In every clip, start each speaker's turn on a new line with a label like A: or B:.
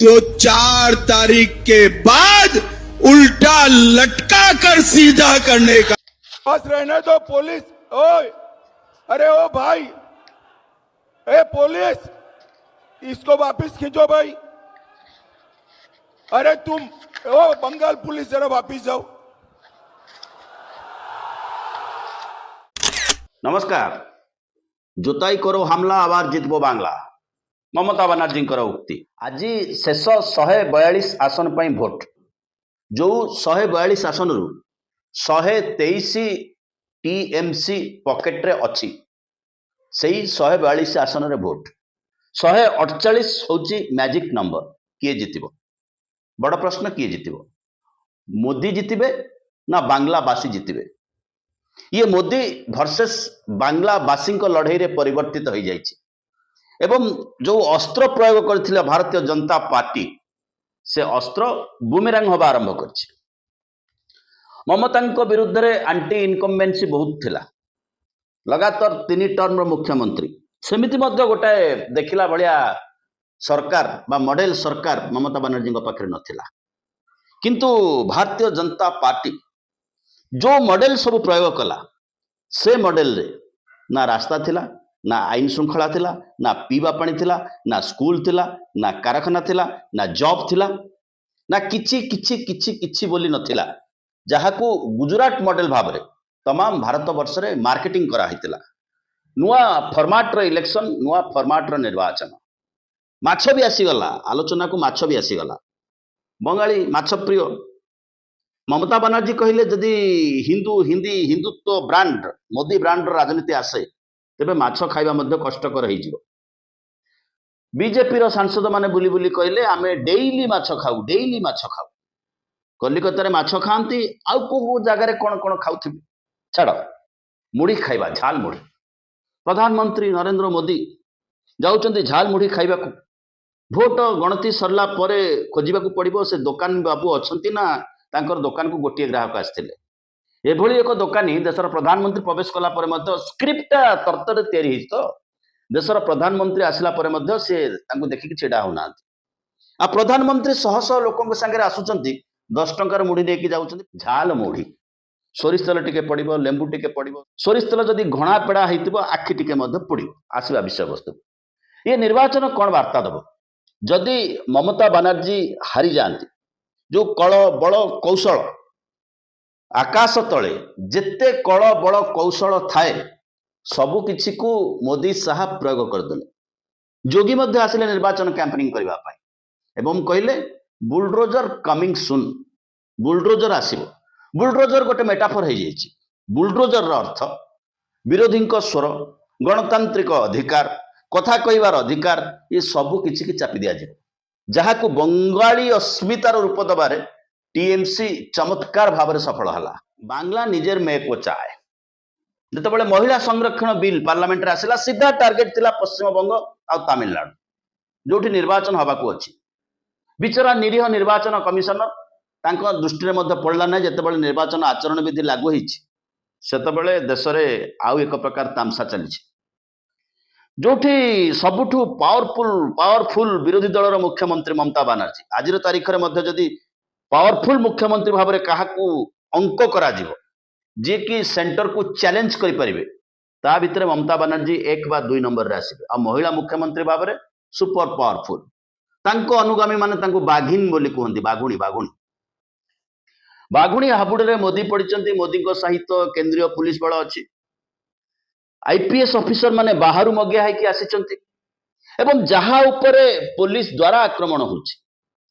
A: तो 4 तारीख के बाद उल्टा लटका कर सीधा करने का।
B: बस रहने दो पुलिस। ओए, अरे ओ भाई, ए पुलिस, इसको वापस खींचो भाई। अरे तुम, ओ बंगाल पुलिस, जरा वापस जाओ।
C: नमस्कार। जोताई करो हमला आबार जितबो बांग्ला ममता बानार्जी उक्ति। आज शेष 142 आसन पर भोट। जो 142 आसन रु 123 टीएमसी पॉकेट रे अच्छी से 142 आसन रे भोट। 148 होची मैजिक नंबर। किए जितिबो? बड़ प्रश्न, किए जितिबो? मोदी जितिबे ना बांग्लावासी जितिबे? ये मोदी वर्सेस बांग्लावासी लड़ाई रे परिवर्तित हो जाइए। एवं जो अस्त्र प्रयोग करथिला भारतीय जनता पार्टी, से अस्त्र बुमेरांग होबा आरंभ करछि। ममता विरुद्ध रे आंटी इनकम्बेंसी बहुत थिला, लगातार 3 टर्म मुख्यमंत्री। सेमिति मध्य गोटाए देखिला भलिया सरकार बा मॉडल सरकार ममता बनर्जी पाखे नथिला। किंतु भारतीय जनता पार्टी जो मॉडल सब प्रयोग कला, से मॉडल रे ना रास्ता थिला, ना आईन श्रृंखला थिला, ना पीवा पानी थिला, ना स्कूल थिला, ना कारखाना थिला, ना जॉब थिला, ना किछि किछि किछि किछि बोली नथिला, जहाकू गुजरात मॉडल भाव रे तमाम भारत वर्ष रे मार्केटिंग करा हितिला। नुआ फॉर्मेट रो इलेक्शन, नुआ फॉर्मेट रो निर्वाचन। माछ भी आसीगला, आलोचना को माछ भी आसीगला। बंगाली माछ प्रिय ममता बनर्जी कहले जदि हिंदुत्व ब्रांड, मोदी ब्रांड राजनीति आसे, तेबे माछ खाइबा मध्य कष्टकर हो जिवो। बीजेपी रो सांसद माने बुली बुली कहले आमे डेली माछ खाऊ, डेली माछ खाऊ। कलिकता रे माछ खांती, आउ को जगह रे कोन कोन खाउथिबे? छाड़, मुड़ी खाइबा, झाल मुड़ी। प्रधानमंत्री नरेंद्र मोदी जाउचंती झाल मुड़ी खाइबा को। भोट गणति सरला परे खोजिबा को पड़िबो से दुकान बाबू अछंती ना तांकर दुकान को गोटिए ग्राहक आस्थिले। एभली एक दुकानी देशर प्रधानमंत्री प्रवेश कला परे मध्य स्क्रिप्ट तर्तर तैयारी हित देशर प्रधानमंत्री आसला परे मध्य से तांको देखि छेड़ा होना। आ प्रधानमंत्री शह शह लोकन संगे आसुचंती, 10 टंकार मुड़ी देकी जाउचंती। झाल मुड़ी, सोरिष तेल टिके पड़िबो, लेंबू टिके पड़िबो। सोरिष तेल जदि घणा पेड़ा हेतिबो, आखि टिके मध्य पड़िबो। आसीबा विषय वस्तु, ये निर्वाचन कौन वार्ता दबो? जदि ममता बनर्जी हारी जाती, जो कल बल कौशल आकाश तले जेते कल बल कौशल थाए, सबु किछि को मोदी साहब प्रयोग करदेले। जोगी मध्य आसिले निर्वाचन कैंपेनिंग करबा पाई एवं कहले बुलडोजर कमिंग सुन। बुलडोजर आसीबो। बुलडोजर गोटे मेटाफर हो जाइए। बुलडोजर रो अर्थ विरोधी स्वर, गणतांत्रिक अधिकार, कथा कहबार अधिकार, ये सबु किछि की चापी दिया जाए, जहाँ को बंगाली अस्मितार रूप दबारे टीएमसी चमत्कार भाव में सफल हला। बांग्ला निजेर में को चाहे जिते बड़े महिला संरक्षण बिल पार्लियामेंट रे आसिला, सीधा टार्गेट थिला पश्चिम बंग आ तमिलनाडु, जोठी निर्वाचन हवा को अछि। बिचरा निरीह निर्वाचन कमिशनर तांको दृष्टि रे मध्य पड़ला ना। जेते बड़े निर्वाचन आचरण विधि लागू होईछि, सेते बड़े देश रे आउ एक प्रकार तामसा चली। जोठी सबुठु पावरफुल विरोधी दलर मुख्यमंत्री ममता बनर्जी, आज तारीख में मध्य जदि पावरफुल मुख्यमंत्री भाव में क्या अंक करा जी कि सेंटर को चैलेंज करें, ता भितर ममता बनर्जी 1 वा 2 नंबर रे आसीबे। आ महिला मुख्यमंत्री भाव में सुपर पावरफुल। तांको अनुगामी माने तांको बाघिन बोली कहंती, बाघुणी बाघुणी बाघुणी हाबुड़ रे मोदी पड़िचंती। मोदी को सहित केंद्रीय पुलिस बल अच्छी, आईपीएस ऑफिसर माने बाहर मगिया है कि आसीचंती। एवं जहाँ उपरे पुलिस द्वारा आक्रमण होछि,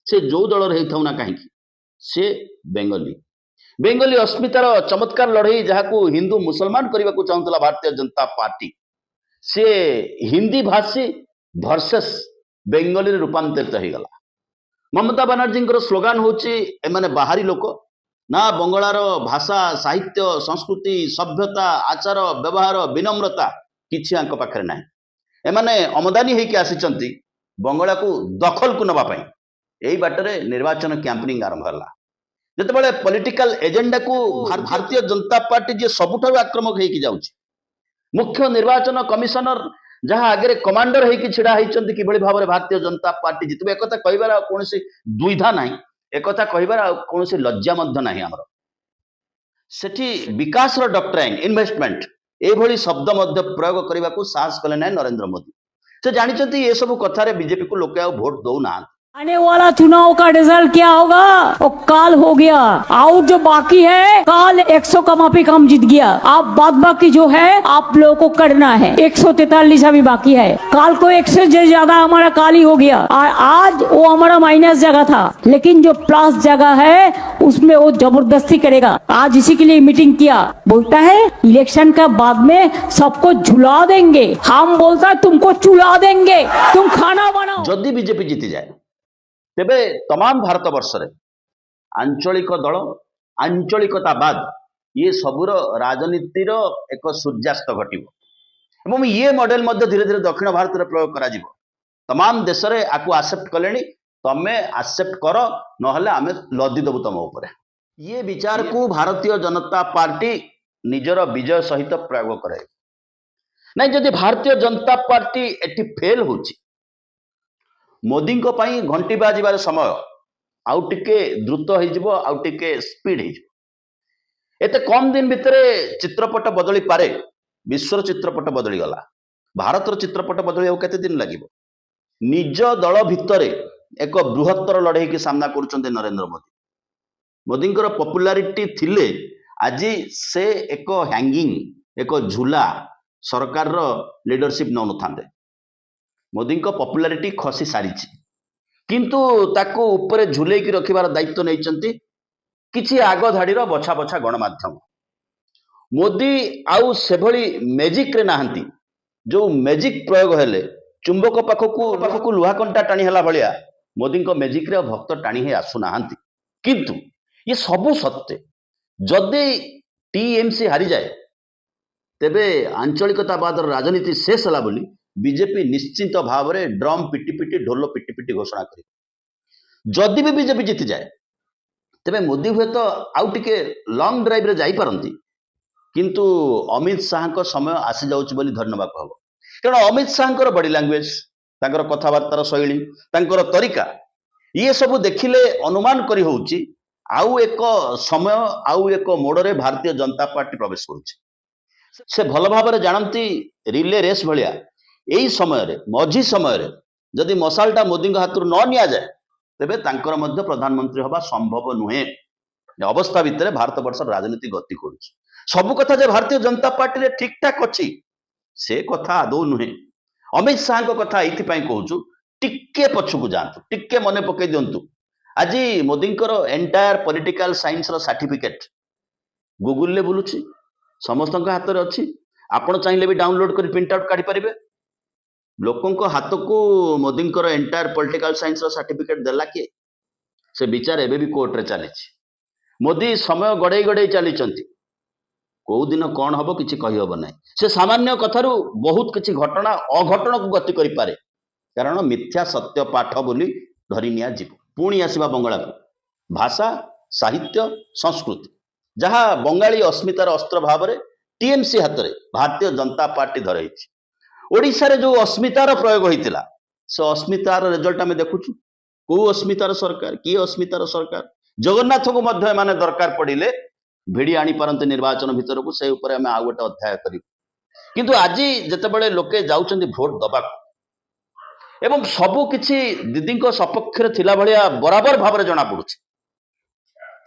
C: से जो दल रही था ना कहीं, से बेंगली अस्मितार चमत्कार लड़ई, जहाँ को हिंदू मुसलमान करने को चाहूला भारतीय जनता पार्टी, से हिंदी भाषी वर्सेस बेंगली रूपांतरित हो गला। ममता बनर्जी स्लोगान होछि एमाने बाहरी लोक ना, बंगलार भाषा साहित्य संस्कृति सभ्यता आचार व्यवहार विनम्रता किछि आंक पाखरे नाही। एमाने अमदानी होइकि आसिचंती बंगला को दखल को नबा पई। एई बाटरे निर्वाचन कैंपेनिंग आरंभ हला। जेतेबेले पॉलिटिकल एजेंडा को भारतीय जनता पार्टी जे सबुठारु आक्रमक होइकि जाउछि, मुख्य निर्वाचन कमिशनर जहाँ आगे कमांडर होगी छिड़ा होती कि भाव में भारतीय जनता पार्टी जितबे एक कहबार कौन दुविधा ना एक कहबार कौन लज्जा ना आमर सेठी विकास डॉक्ट्राइन इन्वेस्टमेंट ये शब्द प्रयोग करने को साहस कले ना नरेंद्र मोदी से जानते ये सब कथार बीजेपी को लोग भोट दौना
D: आने वाला चुनाव का रिजल्ट क्या होगा वो काल हो गया और जो बाकी है काल 100 का माफी कम जीत गया आप बाद बाकी जो है आप लोगों को करना है 143 अभी बाकी है काल को 100 से ज्यादा हमारा काल ही हो गया और आज वो हमारा माइनस जगह था लेकिन जो प्लस जगह है उसमें वो जबरदस्ती करेगा आज इसी के लिए मीटिंग किया बोलता है इलेक्शन का बाद में सबको झुला देंगे हम बोलता है तुमको चुला देंगे तुम खाना बनाओ
C: जदि बीजेपी जीति जाए तेबे तमाम भारत वर्ष रे आंचलिक दल आंचलिकता बाद ये सबुर राजनीतिर एक सूर्यास्त घटिबो एवं ये मॉडल धीरे धीरे दक्षिण भारत में प्रयोग करा जिवो तमाम देश रे आकु एक्सेप्ट कलेनी तमे एक्सेप्ट कर नहले आमे लदी देबु तम ऊपर ये विचार को भारतीय जनता पार्टी निजर विजय सहित प्रयोग करे नहीं जदि Bharatiya Janata party eighty fail होची मोदी घंटी बाजार समय आउ टिके द्रुत हो स्पीड हो एते कम दिन भितर चित्रपट बदली पारे विश्वर चित्रपट बदली गला भारतर चित्रपट बदली केते दिन लगे निज दल भितर एक बृहत्तर लड़ाई की सामना करुचंते नरेंद्र मोदी मोदी पॉपुलैरिटी थिले आज से एक हैंगिंग एक झूला सरकार लीडरशिप नौ नथांते मोदी पॉपुलैरिटी खसी सारी किंतु ताको ऊपर झुले की रखिबार दायित्व नहीं किछि आग धाड़ीर बछा बछा गणमाध्यम मोदी आउ से भली मैजिक रे नाहंती जो मैजिक प्रयोग हेले चुंबक पाखकू लुहा कंटा टाणी हला भलिया मोदी मैजिक रे भक्त टाणी हे आसु नाहंती किंतु ये सबु सत्य जदि टीएमसी हारी जाए तेबे आंचलिकतावाद राजनीति शेष होला बोली बीजेपी निश्चित भाव में ड्रम पिटी पिटी ढोल पिटी पिटी घोषणा कर जदि भी बीजेपी जीति जाए तेबे मोदी हुए तो आउ टिके लॉन्ग ड्राइव रे जाई पारंती किंतु अमित शाह को समय आसी जाउछ बोली धन्यवाद हम कारण अमित शाह बॉडी लैंग्वेज तांकर कथाबार्तार शैली तांकर तरीका ये सब देखिले अनुमान करी होउची आउ एक समय आउ एक मोड़ रे भारतीय जनता पार्टी प्रवेश करुछि से भल भाव में जानती रिले रेस भलिया यही समय मझी समय जदि मशालटा मोदी हाथ न नि जाए तेबे तांकर मध्य प्रधानमंत्री हवा संभव नुहे अवस्था भितर भारत वर्ष राजनीति गति करुछि सबु कथा जे भारतीय जनता पार्टी रे ठीक ठाक अच्छी से कथा आदौ नुहे अमित शाह को कथा ये कहूँ टिके पछकू जातु टिके मन पकई दिंतु आज Modi entire political science certificate Google ले बुलुछि समस्त हाथ में अच्छी आपण चाहिए भी डाउनलोड कर प्रिंट आउट काढ़ी पारे लोकों हाथ को Modi entire political science certificate देला किए से विचार एबे भी कोर्ट रे चली मोदी समय गड़े गड़े चली कौ दिन कौन हम कि कहीहब ना से सामान्य कथारू बहुत किसी घटना अघटन को गति करें कारण मिथ्या सत्य पाठ बोली धरी निया जीव पुणी आसवा बंगाला को भाषा साहित्य संस्कृति जहाँ बंगाली अस्मितार अस्त्र भाव में टीएमसी हाथ में भारतीय जनता पार्टी धरई ओडिशा रे जो अस्मितार प्रयोग होता से अस्मितार रिजल्ट आम देखुचु कौ अस्मितार सरकार किए अस्मितार सरकार जगन्नाथ को मध्य माने दरकार पड़िले भिड़ी आनी पारंते निर्वाचन भितर को से ऊपर आम आउ गोटे अध्याय करूँ किंतु आज जितेबाला लोके जाउछन्ति भोट दबा एवं सबु किछि दीदी सपक्ष थिला भलिया बराबर भाव में जना पड़ुछि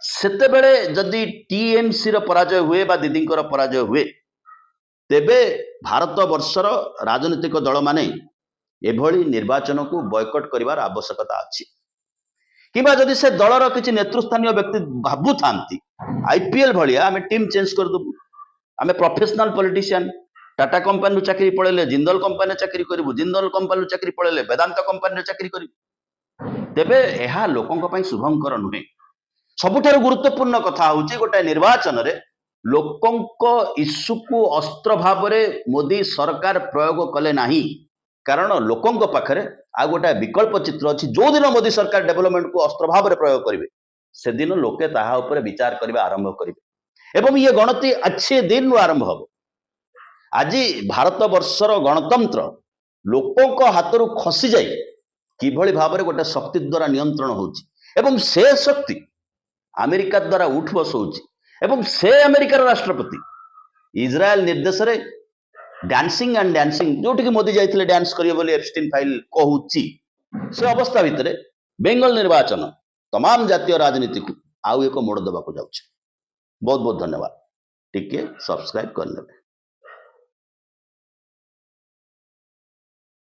C: सेतेबेले जदि टीएमसी रो पराजय हुए बा दीदी पराजय हुए तेबे भारत वर्षर राजनीतिक दल माने एभली निर्वाचन को बॉयकट करिवार आवश्यकता अछि किबा जदि से दलर किछि नेतृस्थानीय व्यक्ति भाबु थांती आईपीएल भलिया आमे टीम चेंज कर दबु आमे प्रोफेशनल पॉलिटिशियन टाटा कंपनी चाकरी पड़ेले जिंदल कंपनी चाकरी करिवु जिंदल कंपनी चाकरी पड़ेले वेदांत कंपनी चाकरी करिवु तेबे एहा लोकंक पई शुभंकर नुहे सबुठारु गुरुत्वपूर्ण कथा होउची गोटे निर्वाचन रे लोकंक इश्यू को अस्त्र भाव में मोदी सरकार प्रयोग कले नाही कारण लोकंक पाखरे आ गोटे विकल्प चित्र अच्छी जो दिन मोदी सरकार डेवलपमेंट को अस्त्र भाव में प्रयोग करेंगे से दिन लोके ताहा ऊपर विचार करने आरंभ करेंगे एवं ये गणति अच्छे दिन आरंभ हम आज भारत वर्षर गणतंत्र ଲୋକଙ୍କ ହାତରୁ ଖସି ଯାଇ କିଭଳି ଭାବରେ ଗୋଟେ ଶକ୍ତି ଦ୍ୱାରା ନିୟନ୍ତ୍ରଣ ହେଉଛି ଏବଂ ସେ ଶକ୍ତି ଆମେରିକା ଦ୍ୱାରା ଉଠ ବସଉଛି ଏବଂ ସେ ଆମେରିକାର ରାଷ୍ଟ୍ରପତି ଇସ୍ରାଏଲ ନିର୍ଦ୍ଦେଶରେ ଡ୍ୟାନ୍ସିଂ ଆଣ୍ଡ ଡ୍ୟାନ୍ସିଂ ଯୋଉଠିକି ମୋଦି ଯାଇଥିଲେ ଡ୍ୟାନ୍ସ କରିବେ ବୋଲି ଏପଷ୍ଟିନ୍ ଫାଇଲ କହୁଛି। ସେ ଅବସ୍ଥା ଭିତରେ ବେଙ୍ଗଲ ନିର୍ବାଚନ ତମାମ ଜାତୀୟ ରାଜନୀତିକୁ ଆଉ ଏକ ମୋଡ଼ ଦେବାକୁ ଯାଉଛି। ବହୁତ ବହୁତ ଧନ୍ୟବାଦ। ଟିକେ ସବସ୍କ୍ରାଇବ କରିନେବେ।